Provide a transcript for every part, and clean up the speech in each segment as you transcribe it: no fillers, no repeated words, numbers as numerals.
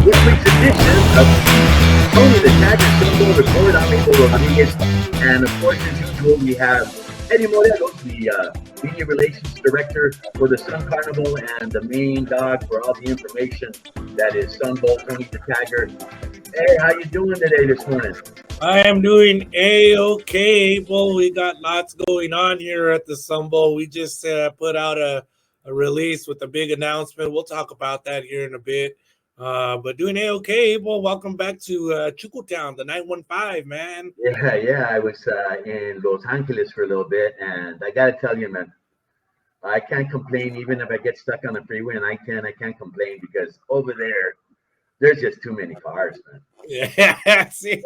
this week's edition of Tony the Tagger Sun Bowl Report. I'm Abel Rodriguez, and of course, as usual, we have Eddie Morelos, the Media Relations Director for the Sun Carnival and the main dog for all the information that is Sun Bowl, Tony the Tagger. Hey, how you doing today this morning? I am doing A-okay. Well, we got lots going on here at the Sun Bowl. We just put out a release with a big announcement. We'll talk about that here in a bit. But doing A-okay. Well, welcome back to Chucotown, the 915, man. Yeah. I was in Los Angeles for a little bit, and I got to tell you, man, I can't complain even if I get stuck on the freeway and I can't complain because over there's just too many cars, man. Yeah, see,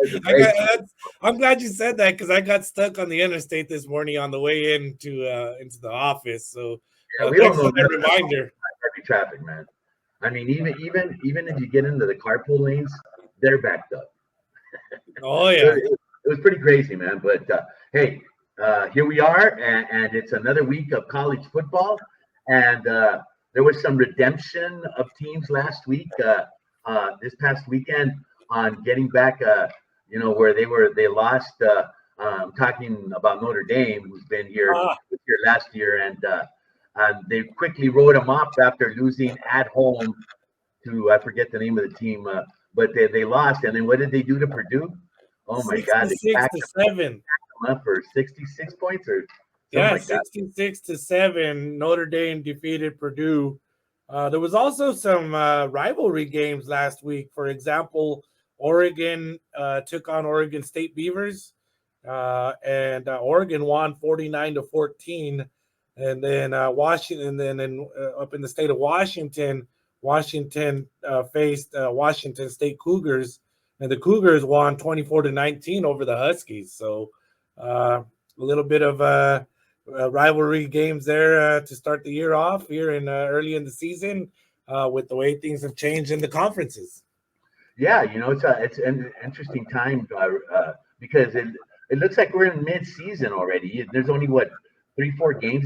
I'm glad you said that because I got stuck on the interstate this morning on the way into the office. So we don't know that reminder. Heavy traffic, man. I mean, even if you get into the carpool lanes, they're backed up. Oh yeah, it was pretty crazy, man. But hey, here we are, and it's another week of college football, and there was some redemption of teams last week. This past weekend on getting back, where they lost. I'm talking about Notre Dame, who's been here last year, and they quickly wrote them off after losing at home to I forget the name of the team, but they lost. And then what did they do to Purdue? Oh my God, they 66-7 up for 66 points or yeah, like 66-7. Notre Dame defeated Purdue. There was also some rivalry games last week. For example, Oregon took on Oregon State Beavers, and Oregon won 49-14. And then Washington, and then up in the state of Washington, faced Washington State Cougars, and the Cougars won 24-19 over the Huskies. So a little bit of rivalry games there to start the year off here in early in the season with the way things have changed in the conferences. Yeah, it's an interesting time because it looks like we're in mid-season already. There's only 3-4 games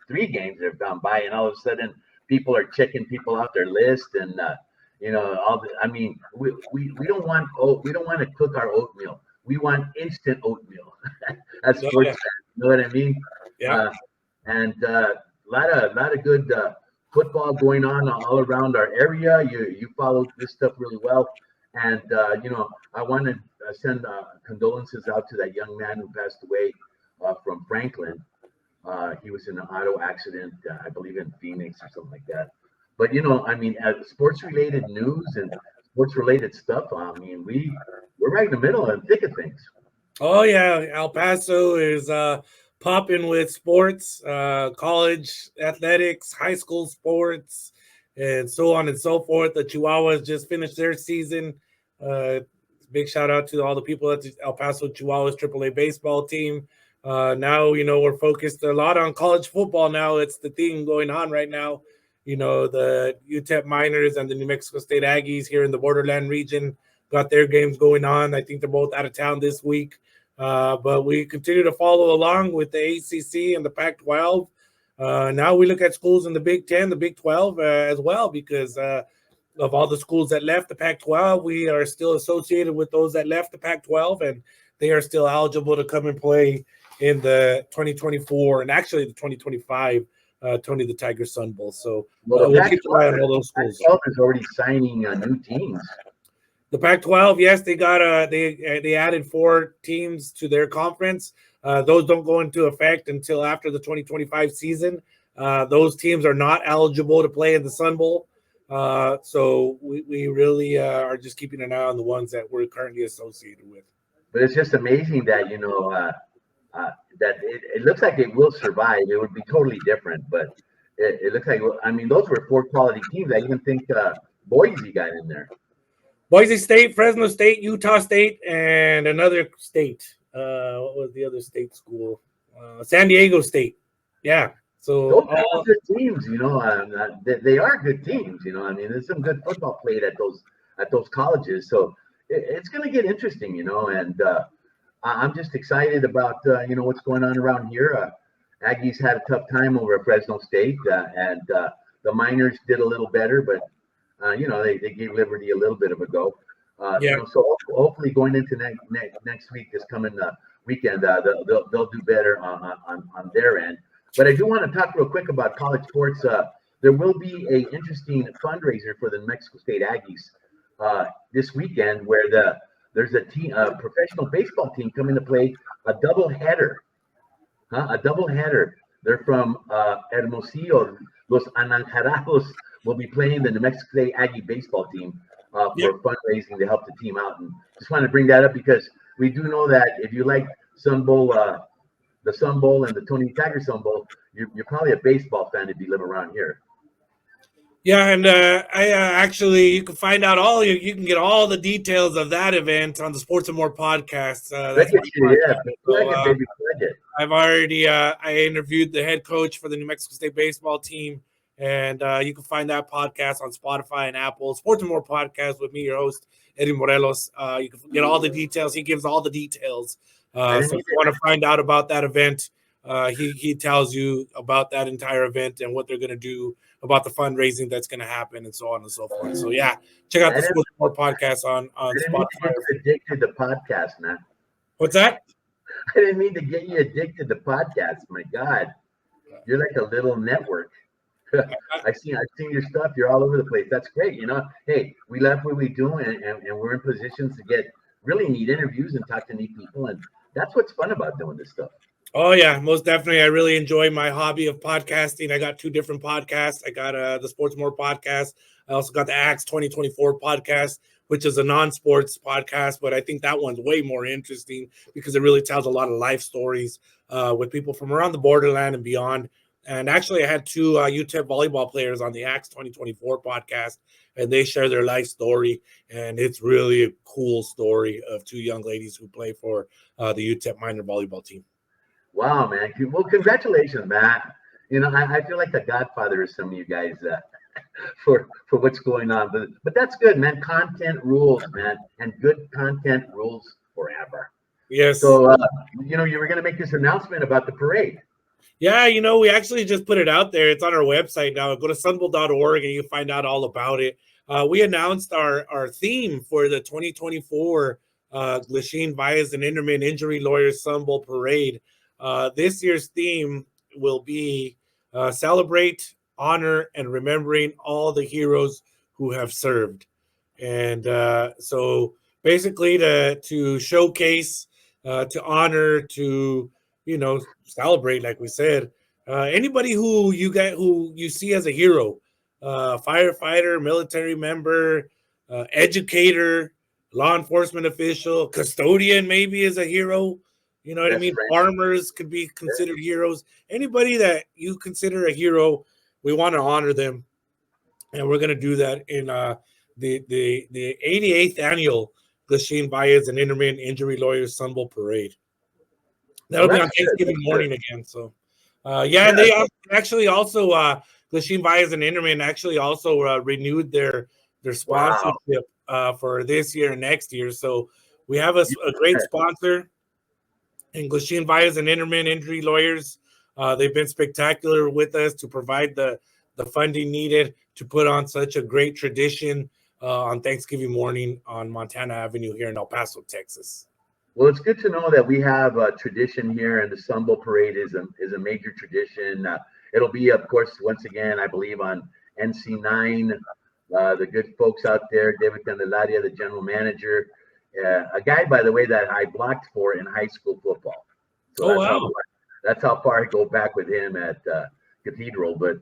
three games that have gone by, and all of a sudden people are checking people off their list, and we don't want to cook our oatmeal. We want instant oatmeal as sports fans. You know what I mean? Yeah. And a lot of good football going on all around our area. You follow this stuff really well, and I want to send condolences out to that young man who passed away from Franklin. He was in an auto accident, I believe in Phoenix or something like that. But sports-related news and sports-related stuff. I mean, we're right in the middle and thick of things. Oh yeah, El Paso is popping with sports, college athletics, high school sports, and so on and so forth. The Chihuahuas just finished their season. Big shout out to all the people at the El Paso Chihuahuas AAA baseball team. Now, we're focused a lot on college football now. It's the thing going on right now. The UTEP Miners and the New Mexico State Aggies here in the borderland region got their games going on. I think they're both out of town this week. But we continue to follow along with the ACC and the Pac-12. Now we look at schools in the Big 10, the Big 12 as well, because of all the schools that left the Pac-12. We are still associated with those that left the Pac-12, and they are still eligible to come and play in the 2024 and actually the 2025 Tony the Tiger Sun Bowl. So we'll keep an eye on all those schools. Pac-12 is already signing new teams. The Pac-12, yes, they got they added 4 teams to their conference. Those don't go into effect until after the 2025 season. Those teams are not eligible to play in the Sun Bowl. So we really are just keeping an eye on the ones that we're currently associated with. But it's just amazing that that it looks like it will survive. It would be totally different, but it looks like those were 4 quality teams. I even think Boise got in there. Boise State, Fresno State, Utah State, and another state. What was the other state school? San Diego State. Yeah. So those are good teams. They are good teams. There's some good football played at those colleges. So it's going to get interesting. And I'm just excited about what's going on around here. Aggies had a tough time over at Fresno State, and the Miners did a little better, but They gave Liberty a little bit of a go. Yeah. So hopefully going into next week, this coming weekend, they'll do better on their end. But I do want to talk real quick about college sports. There will be a interesting fundraiser for the New Mexico State Aggies this weekend, where there's a professional baseball team coming to play a double header. A double header. They're from Hermosillo. Los Anaranjados will be playing the New Mexico State Aggie baseball team for fundraising to help the team out. And just wanted to bring that up because we do know that if you like Sun Bowl, the Sun Bowl and the Tony Tiger Sun Bowl, you're probably a baseball fan if you live around here. Yeah, and I actually, you can find out you can get all the details of that event on the Sports and More podcast. That's I've already I interviewed the head coach for the New Mexico State baseball team, and you can find that podcast on Spotify and Apple. Sports and More podcast with me, your host Eddie Morelos. You can get all the details. He gives all the details. So if you want to find out about that event, he tells you about that entire event and what they're going to do, about the fundraising that's going to happen, and so on and so forth. So yeah, check out the Sports More podcast on Spotify. I didn't mean to get you addicted to podcasts, man. What's that? I didn't mean to get you addicted to podcasts. My God, you're like a little network. I've seen your stuff. You're all over the place. That's great. Hey, we love what we do, and we're in positions to get really neat interviews and talk to neat people, and that's what's fun about doing this stuff. Oh, yeah, most definitely. I really enjoy my hobby of podcasting. I got 2 different podcasts. I got the Sports More podcast. I also got the Axe 2024 podcast, which is a non-sports podcast, but I think that one's way more interesting because it really tells a lot of life stories with people from around the borderland and beyond. And actually, I had 2 UTEP volleyball players on the Axe 2024 podcast, and they share their life story. And it's really a cool story of 2 young ladies who play for the UTEP minor volleyball team. Wow, man. Well, congratulations, Matt. I feel like the godfather of some of you guys for what's going on. But that's good, man. Content rules, man. And good content rules forever. Yes. So, you were going to make this announcement about the parade. Yeah, we actually just put it out there. It's on our website now. Go to sunbowl.org and you can find out all about it. We announced our theme for the 2024 Glasheen Valles and Inderman Injury Lawyers Sun Bowl Parade. This year's theme will be celebrate, honor, and remembering all the heroes who have served. And so basically to showcase, to honor, to, celebrate, like we said, anybody who you see as a hero, firefighter, military member, educator, law enforcement official, custodian maybe is a hero. You know what I mean? Right. Farmers could be considered heroes. Anybody that you consider a hero, we want to honor them. And we're going to do that in the 88th annual Glasheen Valles and Inderman Injury Lawyers Sun Bowl Parade. That'll be on Thanksgiving morning again. So, and they actually also, Glasheen Valles and Inderman actually also renewed their sponsorship for this year and next year. So we have a great sponsor in Glasheen Valles and Inderman Injury Lawyers. They've been spectacular with us to provide the funding needed to put on such a great tradition on Thanksgiving morning on Montana Avenue here in El Paso, Texas. Well, it's good to know that we have a tradition here, and the Sun Bowl Parade is a major tradition. It'll be, of course, once again, I believe, on NC9. The good folks out there, David Candelaria, the general manager, a guy, by the way, that I blocked for in high school football. So that's how far I go back with him at Cathedral. But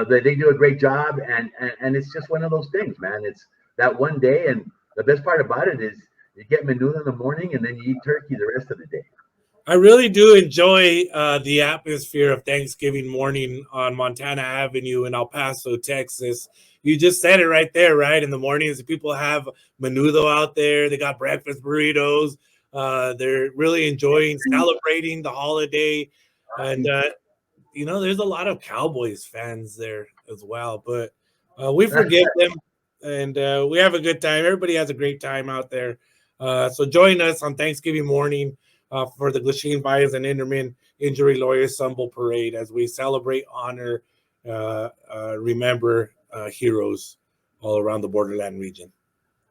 they do a great job, and it's just one of those things, man. It's that one day, and the best part about it is you get menudo in the morning, and then you eat turkey the rest of the day. I really do enjoy the atmosphere of Thanksgiving morning on Montana Avenue in El Paso, Texas. You just said it right there, right? In the mornings, people have menudo out there. They got breakfast burritos. They're really enjoying celebrating the holiday. And, there's a lot of Cowboys fans there as well. But we forgive them, and we have a good time. Everybody has a great time out there. So join us on Thanksgiving morning for the Glasheen Valles and Inderman Injury Lawyers Sun Bowl Parade as we celebrate, honor, remember heroes all around the borderland region.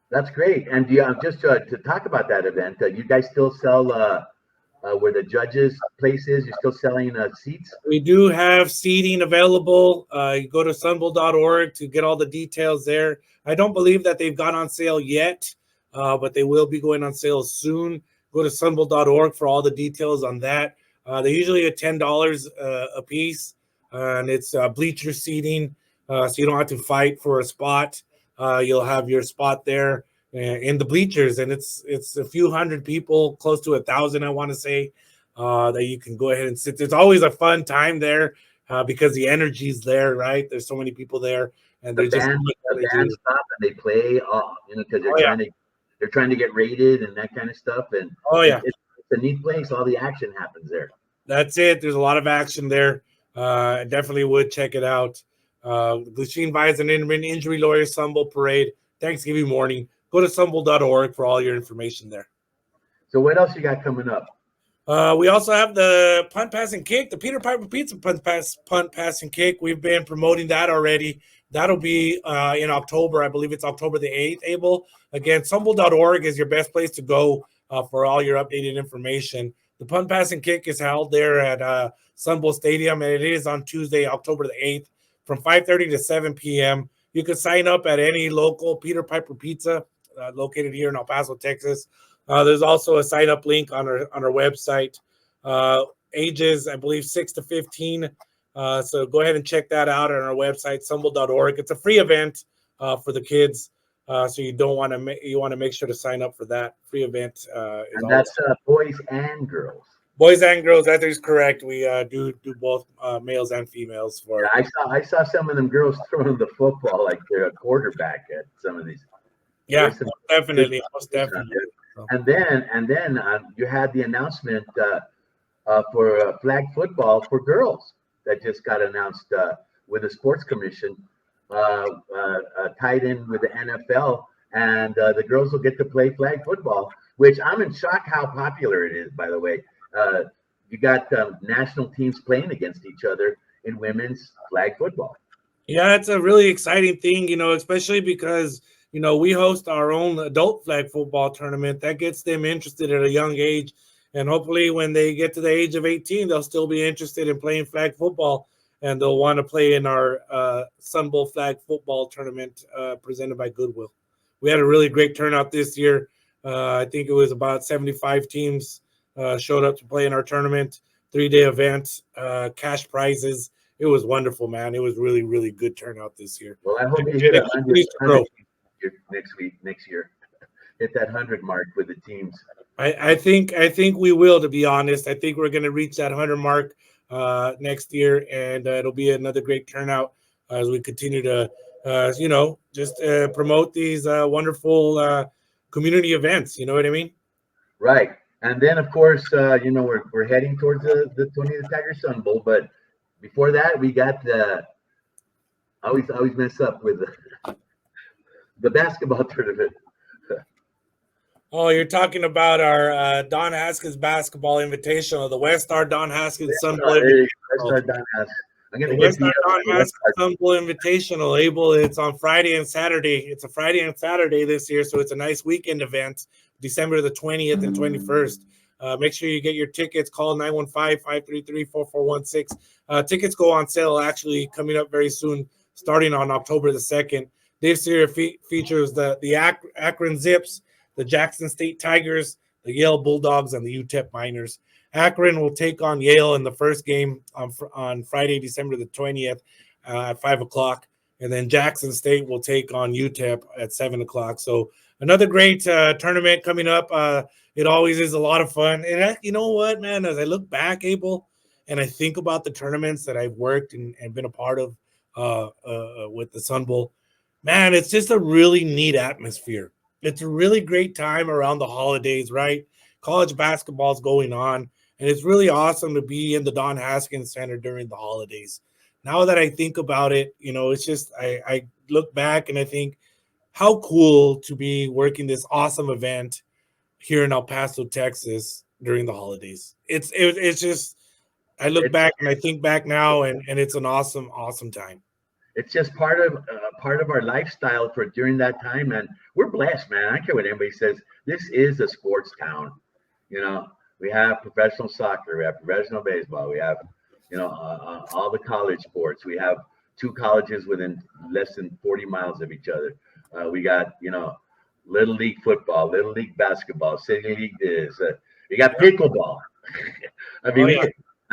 That's great. And just to talk about that event, you guys still sell where the judges' place is? You're still selling seats? We do have seating available. You go to sunbull.org to get all the details there. I don't believe that they've gone on sale yet, but they will be going on sale soon. Go to sunbull.org for all the details on that. They usually are $10 a piece, and it's bleacher seating, so you don't have to fight for a spot. You'll have your spot there in the bleachers, and it's a few hundred people, close to 1,000, I want to say, that you can go ahead and sit. There's always a fun time there because the energy's there, right? There's so many people there, and The they're just band stop and they play, because they're trying to get rated and that kind of stuff. And it's a neat place. All the action happens there. That's it. There's a lot of action there. I definitely would check it out. Glasheen Bison Injury Lawyer Sunbull Parade, Thanksgiving morning. Go to sunbull.org for all your information there. So what else you got coming up? We also have the punt, pass, and kick, the Peter Piper Pizza punt, pass, and kick. We've been promoting that already. That'll be in October. I believe it's October the 8th, Abel. Again, sunbull.org is your best place to go for all your updated information. The punt, pass, and kick is held there at Sunbull Stadium, and it is on Tuesday, October the 8th, from 5:30 to 7 p.m. You can sign up at any local Peter Piper Pizza located here in El Paso, Texas. There's also a sign-up link on our website. Ages, I believe, 6 to 15. So go ahead and check that out on our website, sunbull.org. It's a free event for the kids, so you want to make sure to sign up for that free event. And that's boys and girls. Boys and girls, that is correct. We do both males and females. I saw some of them girls throwing the football like they're a quarterback at some of these. Yeah, most definitely. And then you had the announcement for flag football for girls that just got announced with the sports commission, tied in with the NFL, and the girls will get to play flag football, which I'm in shock how popular it is, by the way. You got national teams playing against each other in women's flag football. Yeah, it's a really exciting thing, especially because we host our own adult flag football tournament that gets them interested at a young age. And hopefully when they get to the age of 18, they'll still be interested in playing flag football, and they'll want to play in our Sunbull flag football tournament presented by Goodwill. We had a really great turnout this year. I think it was about 75 teams showed up to play in our tournament, 3-day event, cash prizes. It was wonderful, man. It was really, really good turnout this year. Well, I hope you hit 100 next year. Hit that 100 mark with the teams. I think we will, to be honest. I think we're going to reach that 100 mark next year, and it'll be another great turnout as we continue to, just promote these wonderful community events. You know what I mean? Right. And then, of course, we're heading towards the Tony the Tiger Sun Bowl. But before that, we got I always mess up with the basketball tournament. Oh, you're talking about our Don Haskins Basketball Invitational, the West Star Don Haskins Sun Bowl Invitational. West Star Don Haskins. West Star Don Haskins Sun Bowl Invitational, Abel. It's on Friday and Saturday. It's a Friday and Saturday this year, so it's a nice weekend event, December the 20th and 21st. Make sure you get your tickets. Call 915-533-4416. Tickets go on sale actually coming up very soon, starting on October the 2nd. This year features the Akron Zips, the Jackson State Tigers, the Yale Bulldogs, and the UTEP Miners. Akron will take on Yale in the first game on Friday, December the 20th at 5 o'clock. And then Jackson State will take on UTEP at 7 o'clock. So another great tournament coming up. It always is a lot of fun. And you know what, man, as I look back, Abel, and I think about the tournaments that I've worked and been a part of with the Sun Bowl, man, it's just a really neat atmosphere. It's a really great time around the holidays, right? College basketball is going on, and it's really awesome to be in the Don Haskins Center during the holidays. Now that I think about it, it's just I look back and I think how cool to be working this awesome event here in El Paso, Texas during the holidays. It's just I look back and I think back now, and it's an awesome time. it's just part of our lifestyle for during that time, and we're blessed, man. I don't care what anybody says. This is a sports town. You know, we have professional soccer, we have professional baseball, we have all the college sports. We have two colleges within less than 40 miles of each other. We got little league football, little league basketball, city league this. We got pickleball. I mean,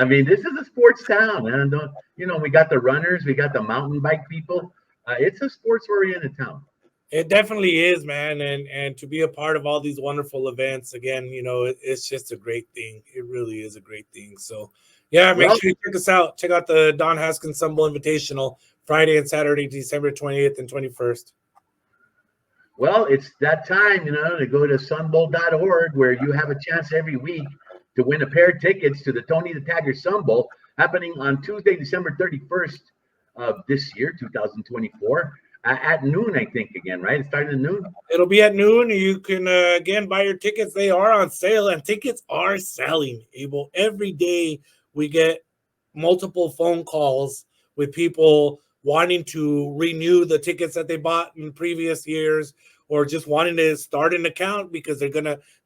Oh yeah. this is a sports town, man. We got the runners, we got the mountain bike people. It's a sports-oriented town. It definitely is, man, and to be a part of all these wonderful events again, it's just a great thing. It really is a great thing. So, yeah, make Well, sure you check us out. Check out the Don Haskins Sun Bowl Invitational Friday and Saturday, December 28th and 21st. well, it's that time, to go to sunbowl.org where you have a chance every week to win a pair of tickets to the Tony the Tiger Sun Bowl happening on Tuesday, December 31st of this year, 2024. At noon, I think, again, right? It's starting at noon. It'll be at noon. You can, again, buy your tickets. They are on sale, and tickets are selling, Abel. Every day we get multiple phone calls with people wanting to renew the tickets that they bought in previous years or just wanting to start an account because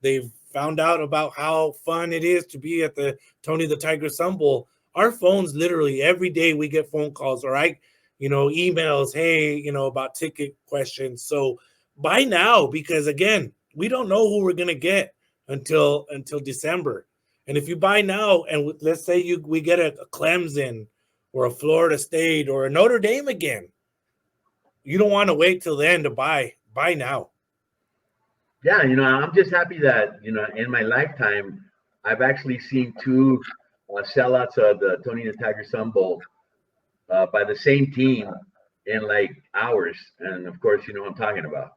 they've found out about how fun it is to be at the Tony the Tiger Sun Bowl. Our phones, literally, every day we get phone calls, all right? Emails, hey, about ticket questions. So buy now because, again, we don't know who we're going to get until December. And if you buy now and let's say we get a Clemson or a Florida State or a Notre Dame again, you don't want to wait till then to buy. Buy now. Yeah, I'm just happy that, in my lifetime, I've actually seen two sellouts of the Tony the Tiger Sun Bowl by the same team in like hours. And of course, you know what I'm talking about.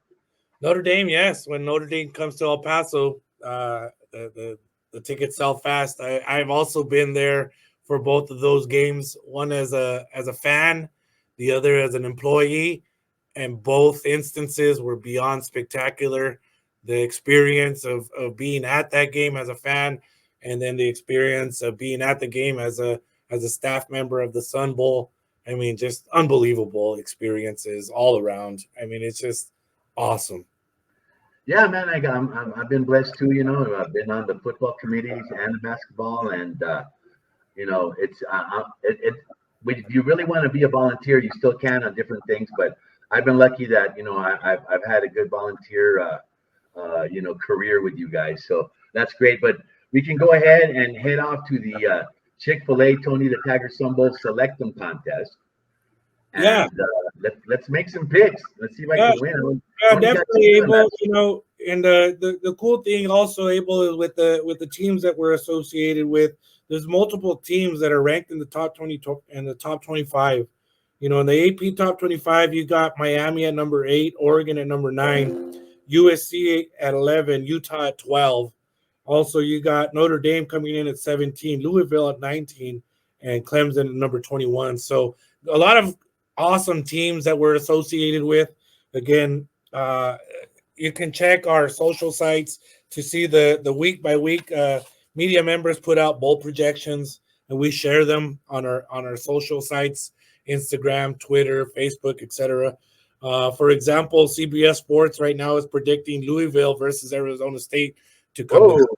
Notre Dame, yes. When Notre Dame comes to El Paso, the tickets sell fast. I've also been there for both of those games, one as a fan, the other as an employee, and both instances were beyond spectacular. The experience of being at that game as a fan, and then the experience of being at the game as a staff member of the Sun Bowl. I mean, just unbelievable experiences all around. I mean, it's just awesome. Yeah, man, I've been blessed too. I've been on the football committees and the basketball, and it's if you really want to be a volunteer, you still can on different things. But I've been lucky that I've had a good volunteer career with you guys, so that's great. But we can go ahead and head off to the Chick-fil-A Tony the Tiger Sun Bowl Selectum contest. And, Yeah. Let's make some picks. Let's see if I can win. Yeah, definitely able. And the cool thing also able is with the teams that we're associated with. There's multiple teams that are ranked in the top 20 and the top 25. In the AP top 25, you got Miami at number 8, Oregon at number 9, USC at 11, Utah at 12. Also, you got Notre Dame coming in at 17, Louisville at 19, and Clemson at number 21. So a lot of awesome teams that we're associated with. Again, you can check our social sites to see the week by week media members put out bowl projections, and we share them on our social sites, Instagram, Twitter, Facebook, etc. For example, CBS Sports right now is predicting Louisville versus Arizona State to come to the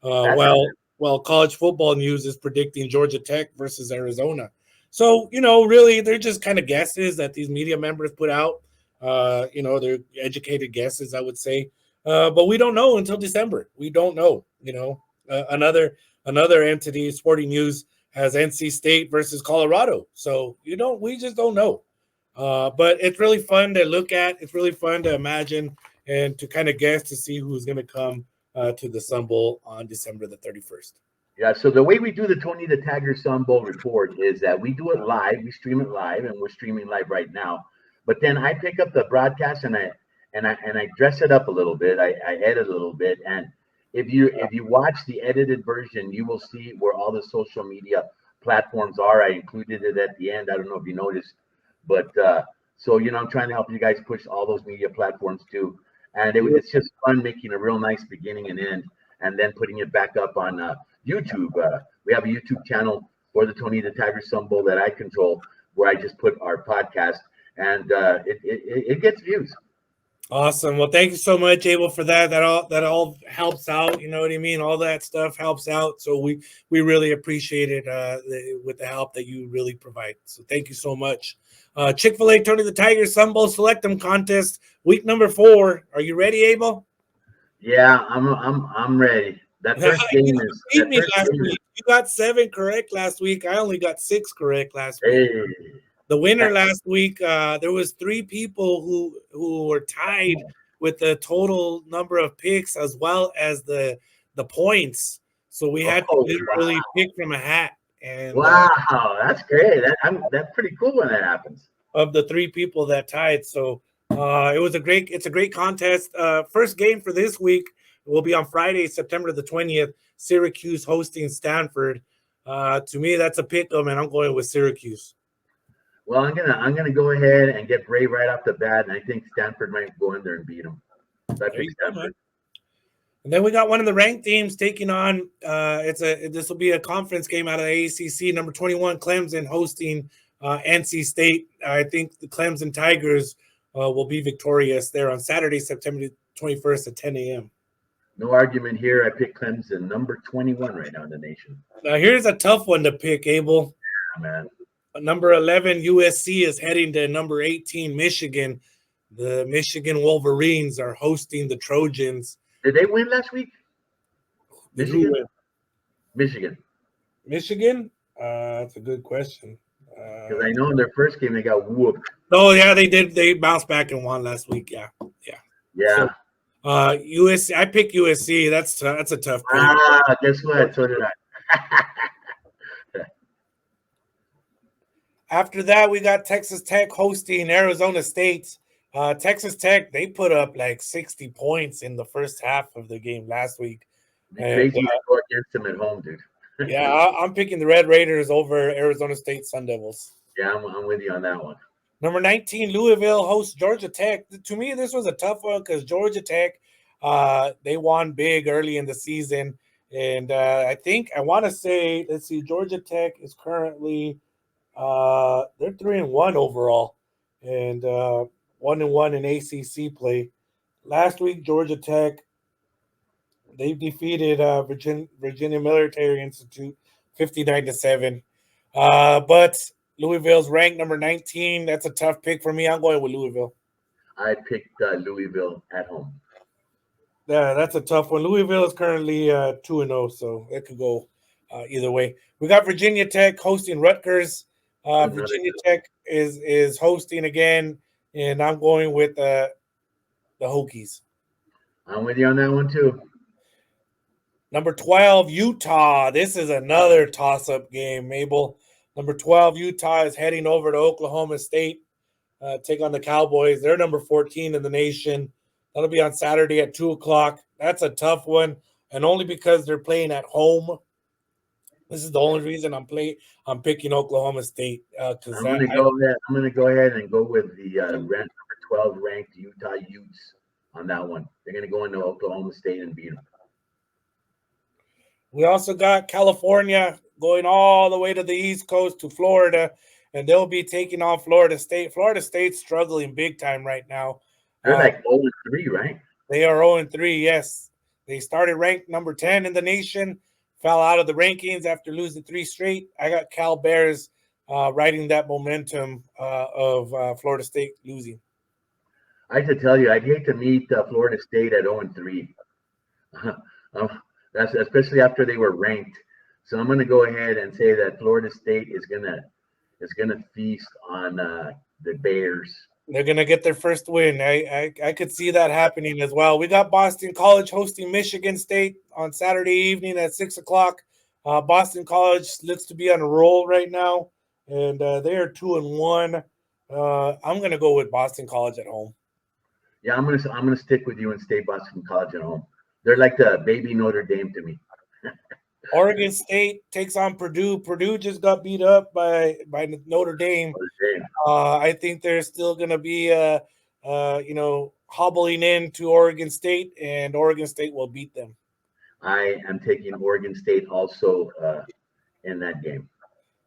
bowl. While College Football News is predicting Georgia Tech versus Arizona. So, really, they're just kind of guesses that these media members put out. They're educated guesses, I would say. But we don't know until December. We don't know. Another entity, Sporting News, has NC State versus Colorado. So, we just don't know. But it's really fun to look at. It's really fun to imagine and to kind of guess to see who's going to come to the Sun Bowl on December the 31st. Yeah, so the way we do the Tony the Tiger Sun Bowl report is that we do it live. We stream it live, and we're streaming live right now. But then I pick up the broadcast and I dress it up a little bit. I edit a little bit, and if you watch the edited version, you will see where all the social media platforms are. I included it at the end. I don't know if you noticed, but so I'm trying to help you guys push all those media platforms too. And it's just fun making a real nice beginning and end, and then putting it back up on YouTube. We have a YouTube channel for the Tony the Tiger Sun Bowl that I control. where I just put our podcast, and it gets views. Awesome. Well, thank you so much, Abel, for that. That all helps out. You know what I mean? All that stuff helps out. So we really appreciate it with the help that you really provide. So thank you so much. Chick-fil-A Tony the Tiger Sun Bowl Selectum Contest, week number 4. Are you ready, Abel? Yeah, I'm ready. That first game You is beat me last week. You got 7 correct last week. I only got 6 correct last week. Hey, The winner last week, there was 3 people who were tied with the total number of picks as well as the points. So we had to literally pick from a hat. And wow, that's great. That's pretty cool when that happens. Of the 3 people that tied, so it's a great contest. First game for this week will be on Friday, September the 20th. Syracuse hosting Stanford. To me, that's a pick 'em, and I'm going with Syracuse. Well, I'm gonna go ahead and get Brave right off the bat, and I think Stanford might go in there and beat them. So I pick Stanford. And then we got one of the ranked teams taking on. This will be a conference game out of the ACC. Number 21 Clemson hosting NC State. I think the Clemson Tigers will be victorious there on Saturday, September 21st at 10 a.m. No argument here. I pick Clemson, number 21 right now in the nation. Now here's a tough one to pick, Abel. Yeah, man. Number 11 USC is heading to number 18 Michigan. The Michigan Wolverines are hosting the Trojans. Did they win last week? Michigan? Michigan? That's a good question. Because I know in their first game they got whooped. Oh yeah, they did. They bounced back and won last week. Yeah. So, USC. I pick USC. That's a tough pick. Guess what? So did I. After that, we got Texas Tech hosting Arizona State. Texas Tech, they put up like 60 points in the first half of the game last week. Crazy to go against them at home, dude. Yeah, I'm picking the Red Raiders over Arizona State Sun Devils. Yeah, I'm with you on that one. Number 19, Louisville hosts Georgia Tech. To me, this was a tough one because Georgia Tech, they won big early in the season. And I want to say, let's see, Georgia Tech is currently they're 3-1 overall, and 1-1 in ACC play. Last week, Georgia Tech, they defeated Virginia Military Institute 59-7. But Louisville's ranked number 19. That's a tough pick for me. I'm going with Louisville. I picked Louisville at home. Yeah, that's a tough one. Louisville is currently 2-0, so it could go either way. We got Virginia Tech hosting Rutgers. Virginia Tech is hosting again, and I'm going with the Hokies. I'm with you on that one too. Number 12, Utah. This is another toss-up game, Mabel. Number 12, Utah is heading over to Oklahoma State, take on the Cowboys. They're number 14 in the nation. That'll be on Saturday at 2 o'clock. That's a tough one, and only because they're playing at home. This is the only reason I'm picking Oklahoma State. I'm going to go ahead and go with the number 12 ranked Utah Utes on that one. They're going to go into Oklahoma State and beat them. We also got California going all the way to the East Coast to Florida, and they'll be taking on Florida State. Florida State's struggling big time right now. They're like 0-3, right? They are 0-3, yes. They started ranked number 10 in the nation, fell out of the rankings after losing 3 straight. I got Cal Bears riding that momentum of Florida State losing. I have to tell you, I'd hate to meet Florida State at 0-3. That's especially after they were ranked. So I'm going to go ahead and say that Florida State is gonna feast on the Bears. They're gonna get their first win. I could see that happening as well. We got Boston College hosting Michigan State on Saturday evening at 6 o'clock. Boston College looks to be on a roll right now, and they are 2-1. I'm gonna go with Boston College at home. Yeah, I'm gonna stick with you and stay Boston College at home. They're like the baby Notre Dame to me. Oregon State takes on Purdue. Purdue just got beat up by Notre Dame. I think they're still going to be, hobbling into Oregon State, and Oregon State will beat them. I am taking Oregon State also in that game.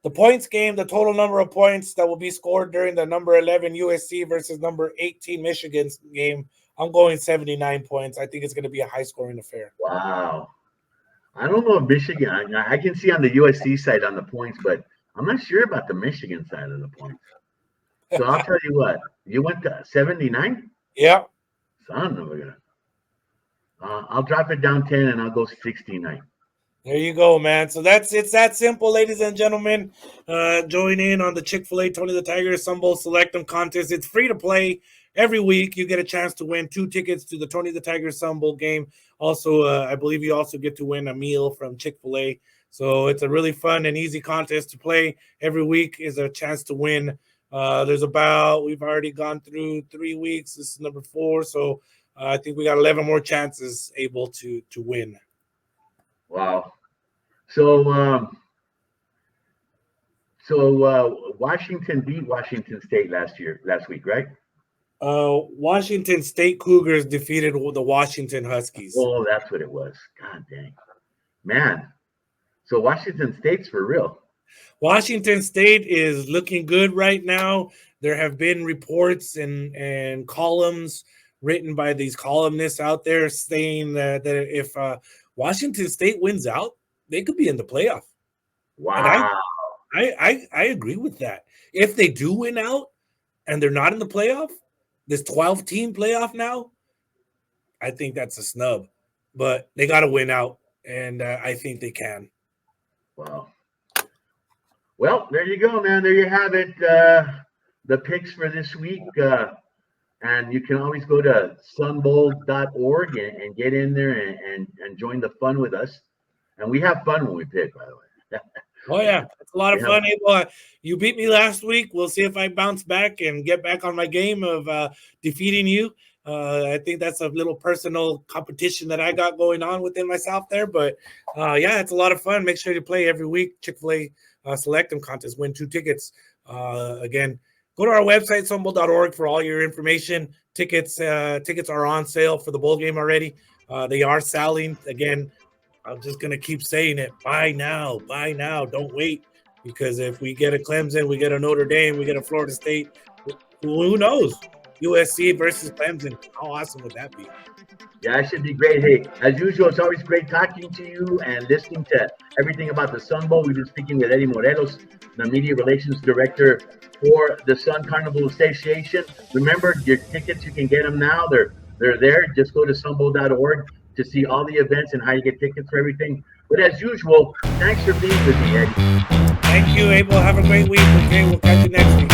The points game, the total number of points that will be scored during the number 11 USC versus number 18 Michigan game, I'm going 79 points. I think it's going to be a high-scoring affair. Wow. I don't know if Michigan. I can see on the USC side on the points, but I'm not sure about the Michigan side of the points. So I'll tell you what. You went to 79? Yeah. Son of a gun. I'll drop it down 10 and I'll go 69. There you go, man. So it's that simple, ladies and gentlemen. Join in on the Chick-fil-A Tony the Tiger Sun Bowl Selectum contest. It's free to play. Every week you get a chance to win 2 tickets to the Tony the Tiger Sun Bowl game. Also, I believe you also get to win a meal from Chick-fil-A. So it's a really fun and easy contest to play. Every week is a chance to win. We've already gone through 3 weeks. This is number 4. So I think we got 11 more chances able to win. Wow. So Washington beat Washington State last week, right? Washington State Cougars defeated the Washington Huskies. Oh, that's what it was. God dang. Man. So Washington State's for real. Washington State is looking good right now. There have been reports and columns written by these columnists out there saying that if Washington State wins out, they could be in the playoff. Wow. And I agree with that. If they do win out and they're not in the playoff, this 12-team playoff now, I think that's a snub. But they got to win out, and I think they can. Wow. Well, there you go, man. There you have it. The picks for this week. And you can always go to sunbowl.org and get in there and join the fun with us. And we have fun when we pick, by the way. Oh, yeah. It's a lot of fun. You beat me last week. We'll see if I bounce back and get back on my game of defeating you. I think that's a little personal competition that I got going on within myself there. But, yeah, it's a lot of fun. Make sure you play every week. Chick-fil-A Selectum contest. Win 2 tickets. Again, go to our website, sunbowl.org, for all your information. Tickets are on sale for the bowl game already. They are selling. Again, I'm just going to keep saying it. Buy now. Don't wait. Because if we get a Clemson, we get a Notre Dame, we get a Florida State, who knows? USC versus Clemson. How awesome would that be? Yeah, it should be great. Hey, as usual, it's always great talking to you and listening to everything about the Sun Bowl. We've been speaking with Eddie Morelos, the Media Relations Director for the Sun Carnival Association. Remember, your tickets, you can get them now. They're there. Just go to sunbowl.org to see all the events and how you get tickets for everything. But as usual, thanks for being with me, Eddie. Thank you, Abel. Have a great week. Okay, we'll catch you next week.